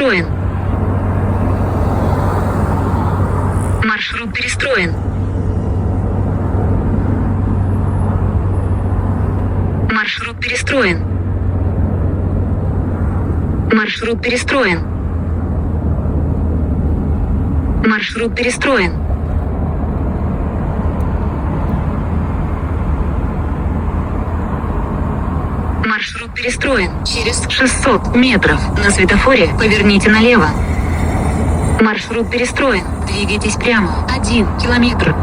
перестроен. Маршрут перестроен. Маршрут перестроен. Маршрут перестроен. Маршрут перестроен. Маршрут перестроен. Через 600 метров на светофоре поверните налево. Маршрут перестроен. Двигайтесь прямо 1 километр.